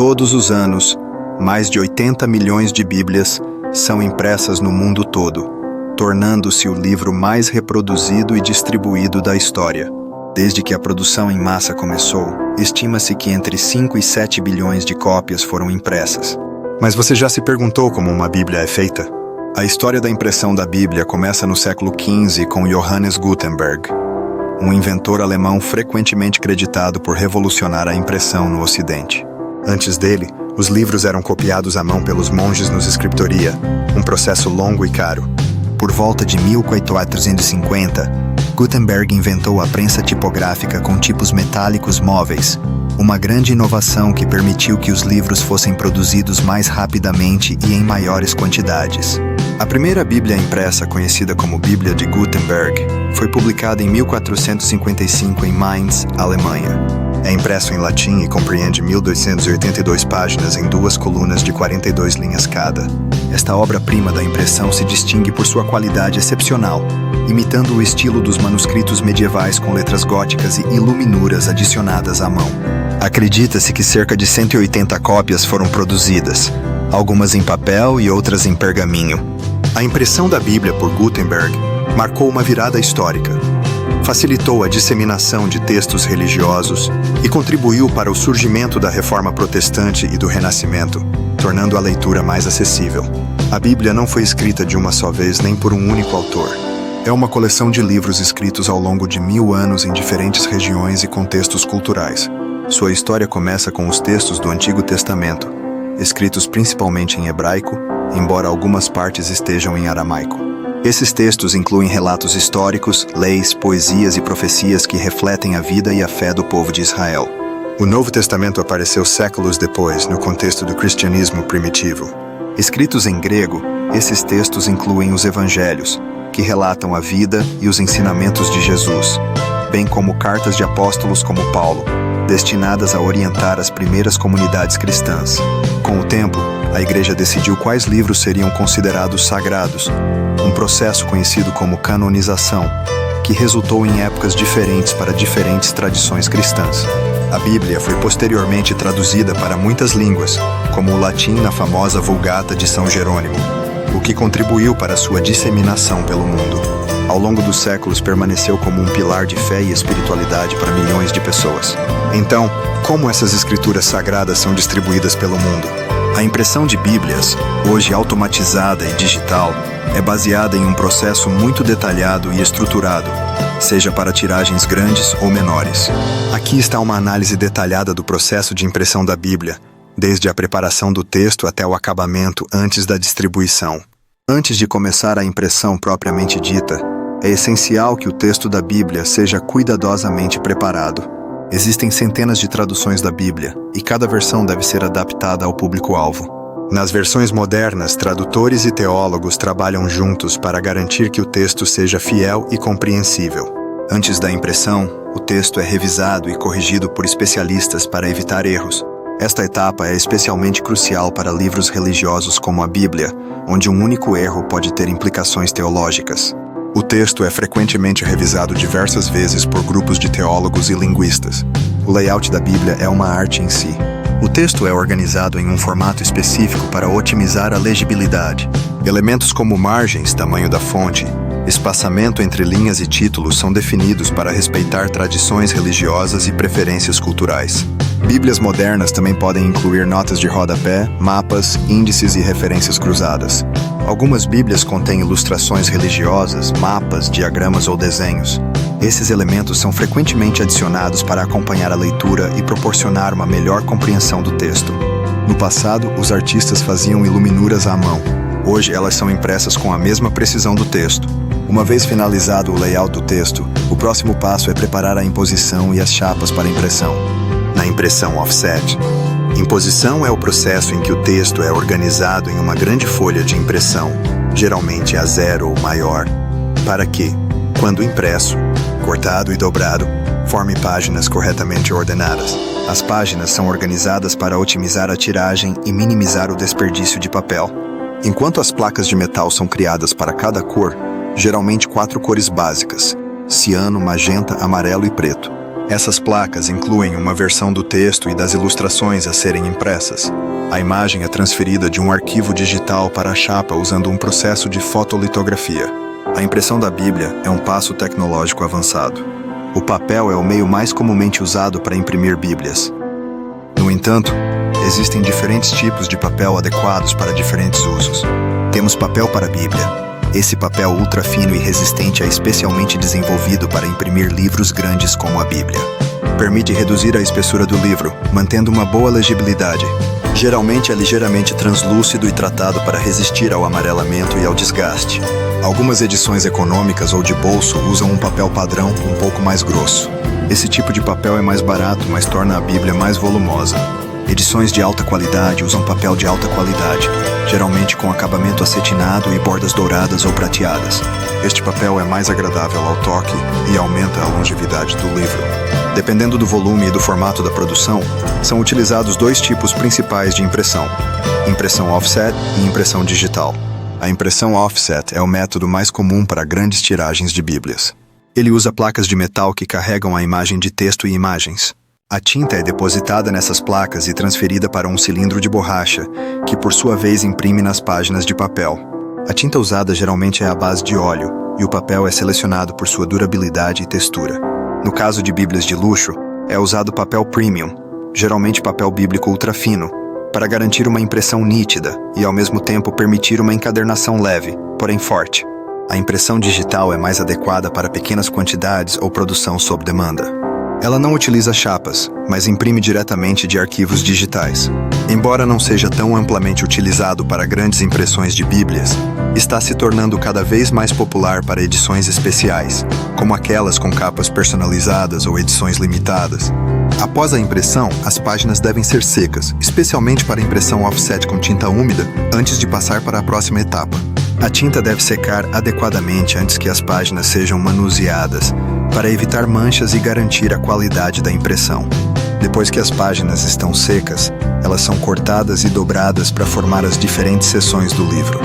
Todos os anos, mais de 80 milhões de Bíblias são impressas no mundo todo, tornando-se o livro mais reproduzido e distribuído da história. Desde que a produção em massa começou, estima-se que entre 5 e 7 bilhões de cópias foram impressas. Mas você já se perguntou como uma Bíblia é feita? A história da impressão da Bíblia começa no século XV com Johannes Gutenberg, um inventor alemão frequentemente creditado por revolucionar a impressão no Ocidente. Antes dele, os livros eram copiados à mão pelos monges nos scriptoria, um processo longo e caro. Por volta de 1450, Gutenberg inventou a prensa tipográfica com tipos metálicos móveis, uma grande inovação que permitiu que os livros fossem produzidos mais rapidamente e em maiores quantidades. A primeira Bíblia impressa, conhecida como Bíblia de Gutenberg, foi publicada em 1455 em Mainz, Alemanha. É impresso em latim e compreende 1.282 páginas em 2 colunas de 42 linhas cada. Esta obra-prima da impressão se distingue por sua qualidade excepcional, imitando o estilo dos manuscritos medievais com letras góticas e iluminuras adicionadas à mão. Acredita-se que cerca de 180 cópias foram produzidas, algumas em papel e outras em pergaminho. A impressão da Bíblia por Gutenberg marcou uma virada histórica. Facilitou a disseminação de textos religiosos e contribuiu para o surgimento da Reforma Protestante e do Renascimento, tornando a leitura mais acessível. A Bíblia não foi escrita de uma só vez nem por um único autor. É uma coleção de livros escritos ao longo de 1000 anos em diferentes regiões e contextos culturais. Sua história começa com os textos do Antigo Testamento, escritos principalmente em hebraico, embora algumas partes estejam em aramaico. Esses textos incluem relatos históricos, leis, poesias e profecias que refletem a vida e a fé do povo de Israel. O Novo Testamento apareceu séculos depois, no contexto do cristianismo primitivo. Escritos em grego, esses textos incluem os evangelhos, que relatam a vida e os ensinamentos de Jesus, bem como cartas de apóstolos como Paulo, destinadas a orientar as primeiras comunidades cristãs. Com o tempo, a Igreja decidiu quais livros seriam considerados sagrados, um processo conhecido como canonização, que resultou em épocas diferentes para diferentes tradições cristãs. A Bíblia foi posteriormente traduzida para muitas línguas, como o latim na famosa Vulgata de São Jerônimo, o que contribuiu para sua disseminação pelo mundo. Ao longo dos séculos permaneceu como um pilar de fé e espiritualidade para milhões de pessoas. Então, como essas escrituras sagradas são distribuídas pelo mundo? A impressão de Bíblias, hoje automatizada e digital, é baseada em um processo muito detalhado e estruturado, seja para tiragens grandes ou menores. Aqui está uma análise detalhada do processo de impressão da Bíblia, desde a preparação do texto até o acabamento antes da distribuição. Antes de começar a impressão propriamente dita, é essencial que o texto da Bíblia seja cuidadosamente preparado. Existem centenas de traduções da Bíblia, e cada versão deve ser adaptada ao público-alvo. Nas versões modernas, tradutores e teólogos trabalham juntos para garantir que o texto seja fiel e compreensível. Antes da impressão, o texto é revisado e corrigido por especialistas para evitar erros. Esta etapa é especialmente crucial para livros religiosos como a Bíblia, onde um único erro pode ter implicações teológicas. O texto é frequentemente revisado diversas vezes por grupos de teólogos e linguistas. O layout da Bíblia é uma arte em si. O texto é organizado em um formato específico para otimizar a legibilidade. Elementos como margens, tamanho da fonte, espaçamento entre linhas e títulos são definidos para respeitar tradições religiosas e preferências culturais. Bíblias modernas também podem incluir notas de rodapé, mapas, índices e referências cruzadas. Algumas Bíblias contêm ilustrações religiosas, mapas, diagramas ou desenhos. Esses elementos são frequentemente adicionados para acompanhar a leitura e proporcionar uma melhor compreensão do texto. No passado, os artistas faziam iluminuras à mão. Hoje, elas são impressas com a mesma precisão do texto. Uma vez finalizado o layout do texto, o próximo passo é preparar a imposição e as chapas para impressão. Na impressão offset, imposição é o processo em que o texto é organizado em uma grande folha de impressão, geralmente A0 ou maior, para que, quando impresso, cortado e dobrado, forme páginas corretamente ordenadas. As páginas são organizadas para otimizar a tiragem e minimizar o desperdício de papel. Enquanto as placas de metal são criadas para cada cor, geralmente 4 cores básicas: ciano, magenta, amarelo e preto. Essas placas incluem uma versão do texto e das ilustrações a serem impressas. A imagem é transferida de um arquivo digital para a chapa usando um processo de fotolitografia. A impressão da Bíblia é um passo tecnológico avançado. O papel é o meio mais comumente usado para imprimir Bíblias. No entanto, existem diferentes tipos de papel adequados para diferentes usos. Temos papel para a Bíblia. Esse papel ultra fino e resistente é especialmente desenvolvido para imprimir livros grandes como a Bíblia. Permite reduzir a espessura do livro, mantendo uma boa legibilidade. Geralmente é ligeiramente translúcido e tratado para resistir ao amarelamento e ao desgaste. Algumas edições econômicas ou de bolso usam um papel padrão um pouco mais grosso. Esse tipo de papel é mais barato, mas torna a Bíblia mais volumosa. Edições de alta qualidade usam papel de alta qualidade, geralmente com acabamento acetinado e bordas douradas ou prateadas. Este papel é mais agradável ao toque e aumenta a longevidade do livro. Dependendo do volume e do formato da produção, são utilizados dois tipos principais de impressão: impressão offset e impressão digital. A impressão offset é o método mais comum para grandes tiragens de Bíblias. Ele usa placas de metal que carregam a imagem de texto e imagens. A tinta é depositada nessas placas e transferida para um cilindro de borracha, que por sua vez imprime nas páginas de papel. A tinta usada geralmente é à base de óleo, e o papel é selecionado por sua durabilidade e textura. No caso de Bíblias de luxo, é usado papel premium, geralmente papel bíblico ultrafino, para garantir uma impressão nítida e ao mesmo tempo permitir uma encadernação leve, porém forte. A impressão digital é mais adequada para pequenas quantidades ou produção sob demanda. Ela não utiliza chapas, mas imprime diretamente de arquivos digitais. Embora não seja tão amplamente utilizado para grandes impressões de Bíblias, está se tornando cada vez mais popular para edições especiais, como aquelas com capas personalizadas ou edições limitadas. Após a impressão, as páginas devem ser secas, especialmente para impressão offset com tinta úmida, antes de passar para a próxima etapa. A tinta deve secar adequadamente antes que as páginas sejam manuseadas, para evitar manchas e garantir a qualidade da impressão. Depois que as páginas estão secas, elas são cortadas e dobradas para formar as diferentes seções do livro.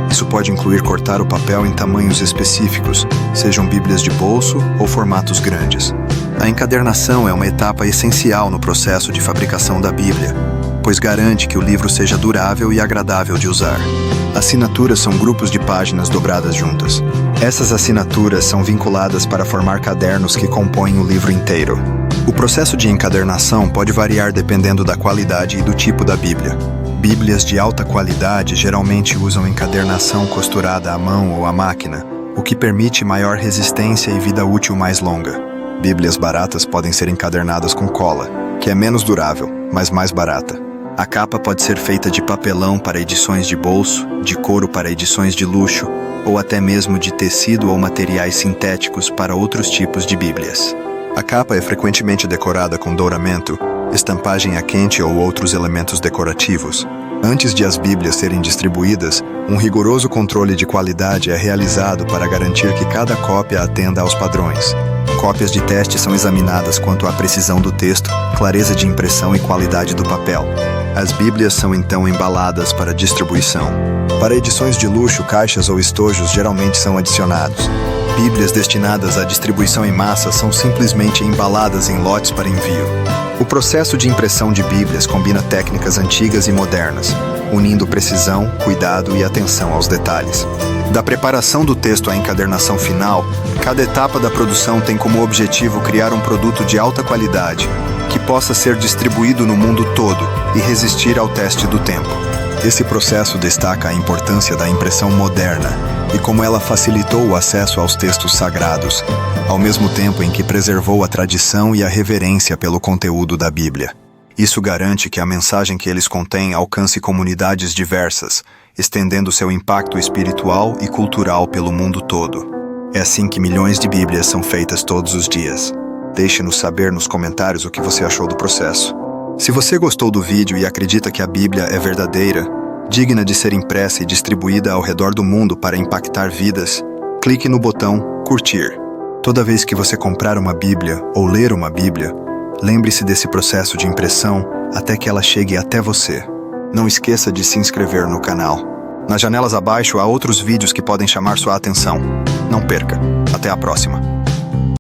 Isso pode incluir cortar o papel em tamanhos específicos, sejam Bíblias de bolso ou formatos grandes. A encadernação é uma etapa essencial no processo de fabricação da Bíblia, pois garante que o livro seja durável e agradável de usar. Assinaturas são grupos de páginas dobradas juntas. Essas assinaturas são vinculadas para formar cadernos que compõem o livro inteiro. O processo de encadernação pode variar dependendo da qualidade e do tipo da Bíblia. Bíblias de alta qualidade geralmente usam encadernação costurada à mão ou à máquina, o que permite maior resistência e vida útil mais longa. Bíblias baratas podem ser encadernadas com cola, que é menos durável, mas mais barata. A capa pode ser feita de papelão para edições de bolso, de couro para edições de luxo, ou até mesmo de tecido ou materiais sintéticos para outros tipos de Bíblias. A capa é frequentemente decorada com douramento, estampagem a quente ou outros elementos decorativos. Antes de as Bíblias serem distribuídas, um rigoroso controle de qualidade é realizado para garantir que cada cópia atenda aos padrões. Cópias de teste são examinadas quanto à precisão do texto, clareza de impressão e qualidade do papel. As Bíblias são então embaladas para distribuição. Para edições de luxo, caixas ou estojos geralmente são adicionados. Bíblias destinadas à distribuição em massa são simplesmente embaladas em lotes para envio. O processo de impressão de Bíblias combina técnicas antigas e modernas, unindo precisão, cuidado e atenção aos detalhes. Da preparação do texto à encadernação final, cada etapa da produção tem como objetivo criar um produto de alta qualidade, que possa ser distribuído no mundo todo e resistir ao teste do tempo. Esse processo destaca a importância da impressão moderna e como ela facilitou o acesso aos textos sagrados, ao mesmo tempo em que preservou a tradição e a reverência pelo conteúdo da Bíblia. Isso garante que a mensagem que eles contêm alcance comunidades diversas, estendendo seu impacto espiritual e cultural pelo mundo todo. É assim que milhões de Bíblias são feitas todos os dias. Deixe-nos saber nos comentários o que você achou do processo. Se você gostou do vídeo e acredita que a Bíblia é verdadeira, digna de ser impressa e distribuída ao redor do mundo para impactar vidas, clique no botão curtir. Toda vez que você comprar uma Bíblia ou ler uma Bíblia, lembre-se desse processo de impressão até que ela chegue até você. Não esqueça de se inscrever no canal. Nas janelas abaixo há outros vídeos que podem chamar sua atenção. Não perca. Até a próxima.